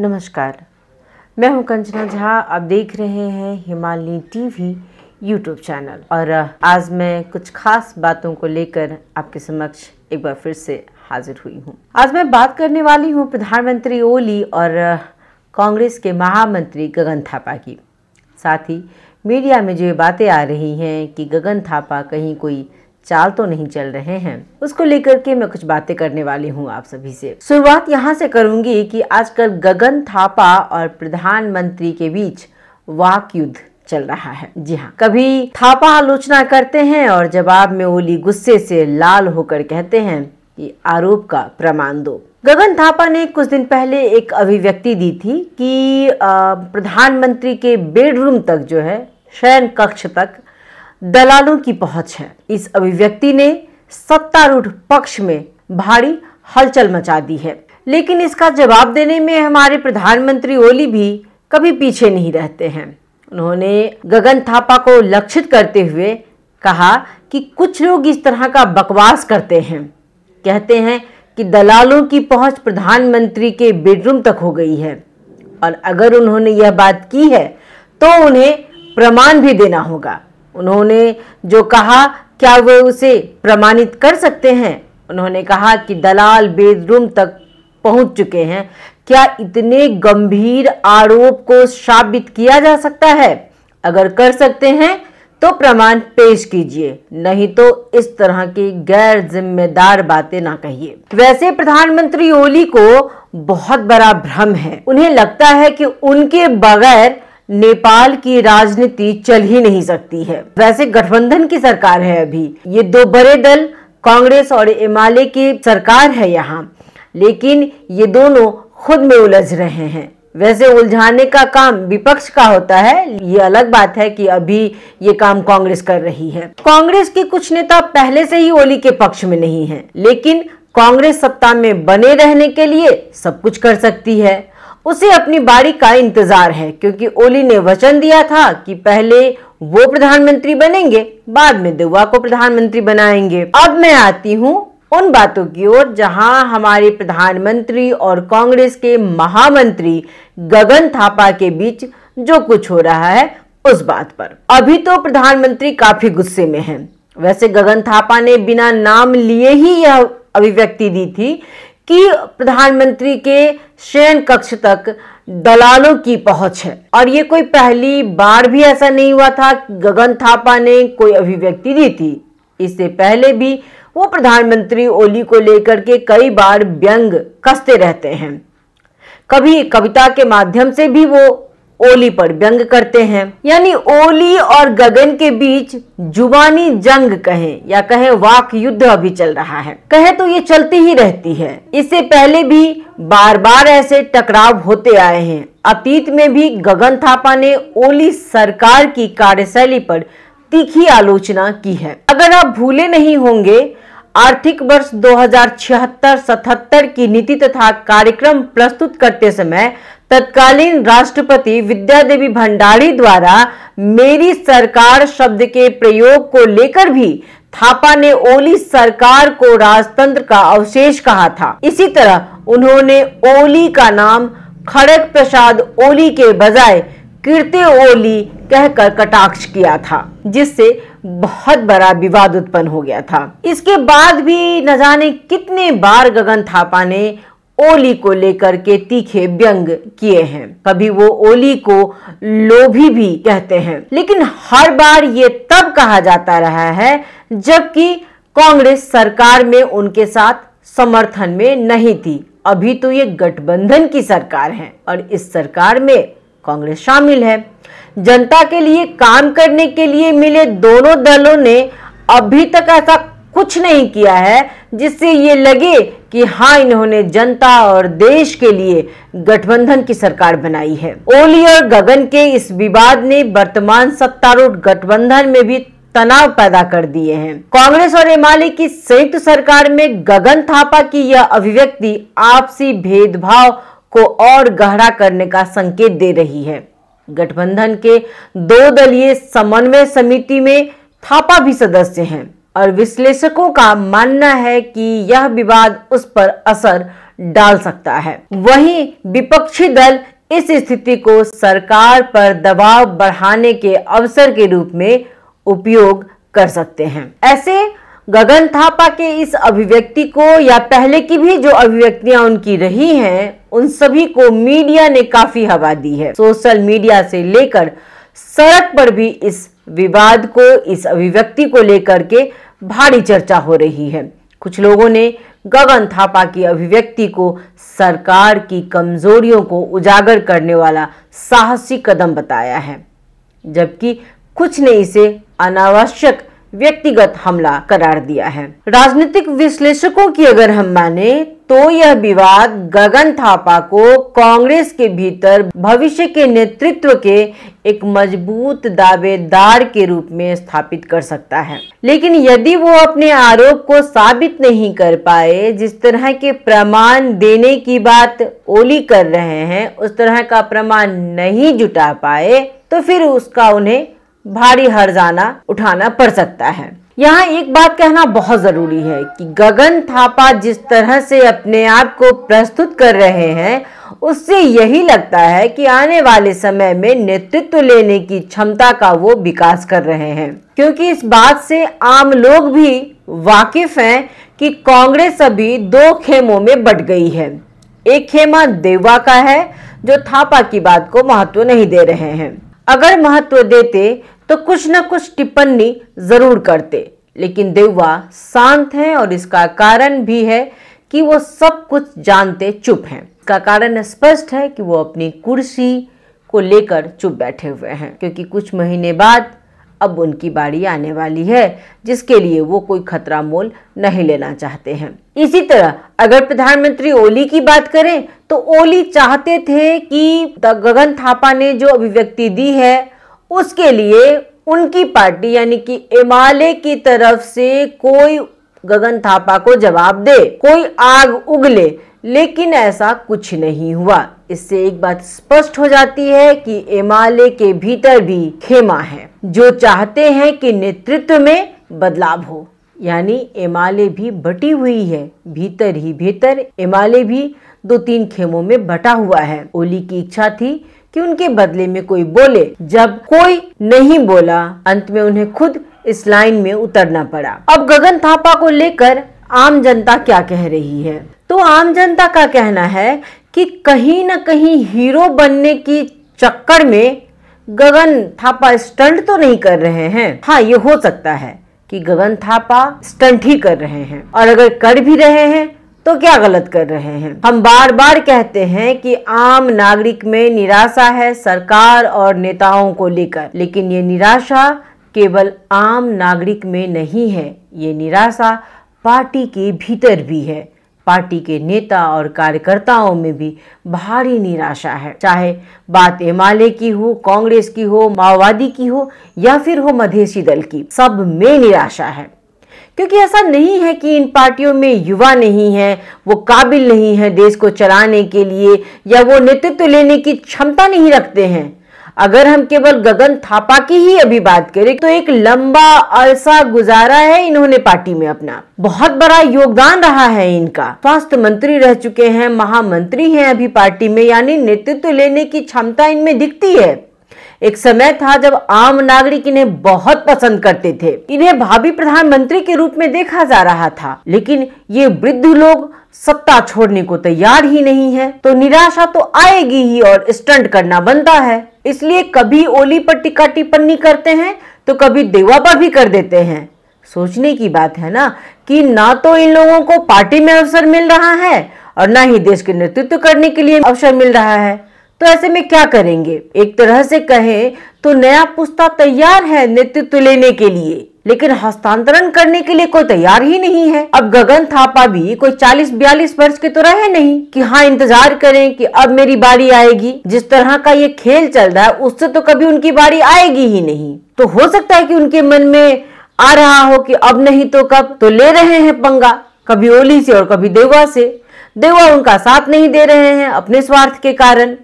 नमस्कार, मैं हूं कंचना झा। आप देख रहे हैं हिमालय टीवी यूट्यूब चैनल और आज मैं कुछ खास बातों को लेकर आपके समक्ष एक बार फिर से हाजिर हुई हूं। आज मैं बात करने वाली हूं प्रधानमंत्री ओली और कांग्रेस के महामंत्री गगन थापा की। साथ ही मीडिया में जो बातें आ रही हैं कि गगन थापा कहीं कोई चाल तो नहीं चल रहे हैं, उसको लेकर के मैं कुछ बातें करने वाली हूं आप सभी से। शुरुआत यहां से करूंगी कि आजकल गगन थापा और प्रधानमंत्री के बीच वाक युद्ध चल रहा है। जी हाँ, कभी थापा आलोचना करते हैं और जवाब में ओली गुस्से से लाल होकर कहते हैं कि आरोप का प्रमाण दो। गगन थापा ने कुछ दिन पहले एक अभिव्यक्ति दी थी कि प्रधानमंत्री के बेडरूम तक जो है, शयन कक्ष तक दलालों की पहुंच है। इस अभिव्यक्ति ने सत्तारूढ़ पक्ष में भारी हलचल मचा दी है, लेकिन इसका जवाब देने में हमारे प्रधानमंत्री ओली भी कभी पीछे नहीं रहते हैं। उन्होंने गगन थापा को लक्षित करते हुए कहा कि कुछ लोग इस तरह का बकवास करते हैं, कहते हैं कि दलालों की पहुंच प्रधानमंत्री के बेडरूम तक हो गई है और अगर उन्होंने यह बात की है तो उन्हें प्रमाण भी देना होगा। उन्होंने जो कहा, क्या वे उसे प्रमाणित कर सकते हैं? उन्होंने कहा कि दलाल बेडरूम तक पहुंच चुके हैं। क्या इतने गंभीर आरोप को साबित किया जा सकता है? अगर कर सकते हैं तो प्रमाण पेश कीजिए, नहीं तो इस तरह की गैर जिम्मेदार बातें ना कहिए। वैसे प्रधानमंत्री ओली को बहुत बड़ा भ्रम है। उन्हें लगता है कि उनके बगैर नेपाल की राजनीति चल ही नहीं सकती है। वैसे गठबंधन की सरकार है अभी, ये दो बड़े दल कांग्रेस और एमआलए की सरकार है यहाँ, लेकिन ये दोनों खुद में उलझ रहे हैं। वैसे उलझाने का काम विपक्ष का होता है, ये अलग बात है कि अभी ये काम कांग्रेस कर रही है। कांग्रेस के कुछ नेता पहले से ही ओली के पक्ष में नहीं है, लेकिन कांग्रेस सत्ता में बने रहने के लिए सब कुछ कर सकती है। उसे अपनी बारी का इंतजार है, क्योंकि ओली ने वचन दिया था कि पहले वो प्रधानमंत्री बनेंगे, बाद में देवा को प्रधानमंत्री बनाएंगे। अब मैं आती हूँ उन बातों की ओर जहां हमारे प्रधानमंत्री और कांग्रेस के महामंत्री गगन थापा के बीच जो कुछ हो रहा है उस बात पर। अभी तो प्रधानमंत्री काफी गुस्से में हैं। वैसे गगन थापा ने बिना नाम लिए ही यह अभिव्यक्ति दी थी कि प्रधानमंत्री के शयन कक्ष तक दलालों की पहुंच है, और ये कोई पहली बार भी ऐसा नहीं हुआ था कि गगन थापा ने कोई अभिव्यक्ति दी थी। इससे पहले भी वो प्रधानमंत्री ओली को लेकर के कई बार व्यंग कसते रहते हैं। कभी कविता के माध्यम से भी वो ओली पर व्यंग करते हैं। यानी ओली और गगन के बीच जुबानी जंग कहें या कहें वाक युद्ध अभी चल रहा है। कहे तो ये चलती ही रहती है। इससे पहले भी बार बार ऐसे टकराव होते आए हैं। अतीत में भी गगन थापा ने ओली सरकार की कार्यशैली पर तीखी आलोचना की है। अगर आप भूले नहीं होंगे, आर्थिक वर्ष 2076-77 की नीति तथा कार्यक्रम प्रस्तुत करते समय तत्कालीन राष्ट्रपति विद्या देवी भंडारी द्वारा मेरी सरकार शब्द के प्रयोग को लेकर भी थापा ने ओली सरकार को राजतंत्र का अवशेष कहा था। इसी तरह उन्होंने ओली का नाम खड़ग प्रसाद ओली के बजाय कीर्ति ओली कहकर कटाक्ष किया था, जिससे बहुत बड़ा विवाद उत्पन्न हो गया था। इसके बाद भी न जाने कितने बार गगन थापा ने ओली को लेकर के तीखे व्यंग किए हैं। कभी वो ओली को लोभी भी कहते हैं, लेकिन हर बार ये तब कहा जाता रहा है जबकि कांग्रेस सरकार में उनके साथ समर्थन में नहीं थी। अभी तो ये गठबंधन की सरकार है और इस सरकार में कांग्रेस शामिल है। जनता के लिए काम करने के लिए मिले दोनों दलों ने अभी तक ऐसा कुछ नहीं किया है जिससे ये लगे कि हाँ, इन्होंने जनता और देश के लिए गठबंधन की सरकार बनाई है। ओली और गगन के इस विवाद ने वर्तमान सत्तारूढ़ गठबंधन में भी तनाव पैदा कर दिए हैं। कांग्रेस और एमआलए की संयुक्त सरकार में गगन थापा की यह अभिव्यक्ति आपसी भेदभाव को और गहरा करने का संकेत दे रही है। गठबंधन के दो दलीय समन्वय समिति में थापा भी सदस्य हैं। और विश्लेषकों का मानना है कि यह विवाद उस पर असर डाल सकता है। वहीं विपक्षी दल इस स्थिति को सरकार पर दबाव बढ़ाने के अवसर के रूप में उपयोग कर सकते हैं। ऐसे गगन थापा के इस अभिव्यक्ति को या पहले की भी जो अभिव्यक्तियां उनकी रही हैं, उन सभी को मीडिया ने काफी हवा दी है। सोशल मीडिया से लेकर सड़क पर भी इस विवाद को, इस अभिव्यक्ति को लेकर के भारी चर्चा हो रही है। कुछ लोगों ने गगन थापा की अभिव्यक्ति को सरकार की कमजोरियों को उजागर करने वाला साहसी कदम बताया है, जबकि कुछ ने इसे अनावश्यक व्यक्तिगत हमला करार दिया है। राजनीतिक विश्लेषकों की अगर हम माने तो यह विवाद गगन थापा को कांग्रेस के भीतर भविष्य के नेतृत्व के एक मजबूत दावेदार के रूप में स्थापित कर सकता है। लेकिन यदि वो अपने आरोप को साबित नहीं कर पाए, जिस तरह के प्रमाण देने की बात ओली कर रहे हैं उस तरह का प्रमाण नहीं जुटा पाए, तो फिर उसका उन्हें भारी हर्जाना उठाना पड़ सकता है। यहाँ एक बात कहना बहुत जरूरी है कि गगन थापा जिस तरह से अपने आप को प्रस्तुत कर रहे हैं, उससे यही लगता है कि आने वाले समय में नेतृत्व लेने की क्षमता का वो विकास कर रहे हैं, क्योंकि इस बात से आम लोग भी वाकिफ हैं कि कांग्रेस अभी दो खेमों में बट गई है। एक खेमा देवा का है जो थापा की बात को महत्व नहीं दे रहे हैं। अगर महत्व देते तो कुछ न कुछ टिप्पणी जरूर करते, लेकिन देवा शांत हैं और इसका कारण भी है कि वो सब कुछ जानते चुप हैं। इसका कारण स्पष्ट है कि वो अपनी कुर्सी को लेकर चुप बैठे हुए हैं, क्योंकि कुछ महीने बाद अब उनकी बारी आने वाली है, जिसके लिए वो कोई खतरा मोल नहीं लेना चाहते हैं। इसी तरह अगर प्रधानमंत्री ओली की बात करें तो ओली चाहते थे कि गगन थापा ने जो अभिव्यक्ति दी है उसके लिए उनकी पार्टी यानी कि एमआलए की तरफ से कोई गगन थापा को जवाब दे, कोई आग उगले, लेकिन ऐसा कुछ नहीं हुआ। इससे एक बात स्पष्ट हो जाती है कि एमआलए के भीतर भी खेमा है जो चाहते हैं कि नेतृत्व में बदलाव हो। यानी एमआलए भी बटी हुई है, भीतर ही भीतर एमआलए भी दो तीन खेमों में बटा हुआ है। ओली की इच्छा थी कि उनके बदले में कोई बोले, जब कोई नहीं बोला अंत में उन्हें खुद इस लाइन में उतरना पड़ा। अब गगन थापा को लेकर आम जनता क्या कह रही है? तो आम जनता का कहना है कि कहीं न कहीं हीरो बनने की चक्कर में गगन थापा स्टंट तो नहीं कर रहे हैं। हाँ, ये हो सकता है कि गगन थापा स्टंट ही कर रहे हैं, और अगर कर भी रहे हैं तो क्या गलत कर रहे हैं। हम बार बार कहते हैं कि आम नागरिक में निराशा है सरकार और नेताओं को लेकर, लेकिन ये निराशा केवल आम नागरिक में नहीं है, ये निराशा पार्टी के भीतर भी है। पार्टी के नेता और कार्यकर्ताओं में भी भारी निराशा है, चाहे बात एमआलए की हो, कांग्रेस की हो, माओवादी की हो या फिर हो मधेसी दल की, सब में निराशा है। क्योंकि ऐसा नहीं है कि इन पार्टियों में युवा नहीं है, वो काबिल नहीं है देश को चलाने के लिए, या वो नेतृत्व लेने की क्षमता नहीं रखते हैं। अगर हम केवल गगन थापा की ही अभी बात करें तो एक लंबा अरसा गुजारा है इन्होंने पार्टी में, अपना बहुत बड़ा योगदान रहा है इनका। स्वास्थ्य मंत्री रह चुके हैं, महामंत्री हैं अभी पार्टी में, यानी नेतृत्व लेने की क्षमता इनमें दिखती है। एक समय था जब आम नागरिक इन्हें बहुत पसंद करते थे, इन्हें भावी प्रधानमंत्री के रूप में देखा जा रहा था, लेकिन ये वृद्ध लोग सत्ता छोड़ने को तैयार ही नहीं है, तो निराशा तो आएगी ही और स्टंट करना बनता है। इसलिए कभी ओली पर टिक्का टिप्पणी करते हैं तो कभी देवा पर भी कर देते हैं। सोचने की बात है ना कि ना तो इन लोगों को पार्टी में अवसर मिल रहा है और ना ही देश के नेतृत्व करने के लिए अवसर मिल रहा है, तो ऐसे में क्या करेंगे। एक तरह से कहें तो नया पुस्ता तैयार है नेतृत्व लेने के लिए, लेकिन हस्तांतरण करने के लिए कोई तैयार ही नहीं है। अब गगन थापा भी कोई 40-42 वर्ष के तो रहे नहीं कि हाँ इंतजार करें कि अब मेरी बारी आएगी। जिस तरह का ये खेल चल रहा है उससे तो कभी उनकी बारी आएगी ही नहीं। तो हो सकता है कि उनके मन में आ रहा हो कि अब नहीं तो कब, तो ले रहे हैं पंगा, कभी ओली से और कभी देवा से। देवा उनका साथ नहीं दे रहे हैं अपने स्वार्थ के कारण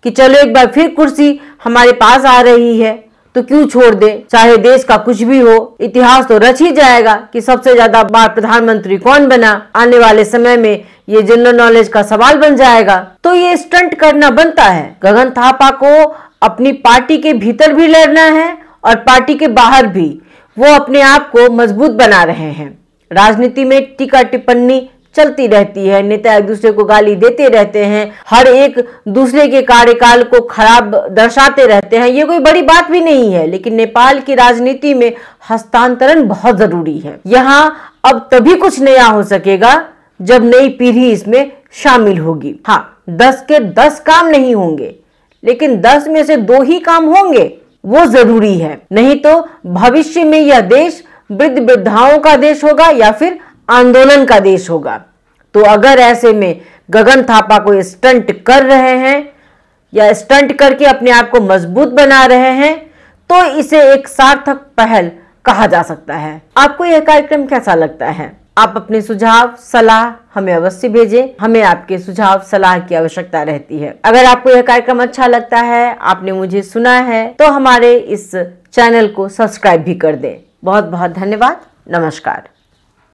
कि चलो एक बार फिर कुर्सी हमारे पास आ रही है, तो क्यों छोड़ दे, चाहे देश का कुछ भी हो, इतिहास तो रच ही जाएगा कि सबसे ज्यादा बार प्रधानमंत्री कौन बना। आने वाले समय में ये जनरल नॉलेज का सवाल बन जाएगा। तो ये स्टंट करना बनता है। गगन थापा को अपनी पार्टी के भीतर भी लड़ना है और पार्टी के बाहर भी। वो अपने आप को मजबूत बना रहे हैं। राजनीति में टीका टिप्पणी चलती रहती है, नेता एक दूसरे को गाली देते रहते हैं, हर एक दूसरे के कार्यकाल को खराब दर्शाते रहते हैं। ये कोई बड़ी बात भी नहीं है, लेकिन नेपाल की राजनीति में हस्तांतरण बहुत जरूरी है। यहाँ अब तभी कुछ नया हो सकेगा जब नई पीढ़ी इसमें शामिल होगी। हाँ, 10 के 10 काम नहीं होंगे, लेकिन 10 में से 2 ही काम होंगे, वो जरूरी है। नहीं तो भविष्य में यह देश वृद्ध वृद्धाओं का देश होगा या फिर आंदोलन का देश होगा। तो अगर ऐसे में गगन थापा को स्टंट कर रहे हैं या स्टंट करके अपने आप को मजबूत बना रहे हैं, तो इसे एक सार्थक पहल कहा जा सकता है। आपको यह कार्यक्रम कैसा लगता है? आप अपने सुझाव सलाह हमें अवश्य भेजें। हमें आपके सुझाव सलाह की आवश्यकता रहती है। अगर आपको यह कार्यक्रम अच्छा लगता है, आपने मुझे सुना है, तो हमारे इस चैनल को सब्सक्राइब भी कर दें। बहुत बहुत धन्यवाद। नमस्कार।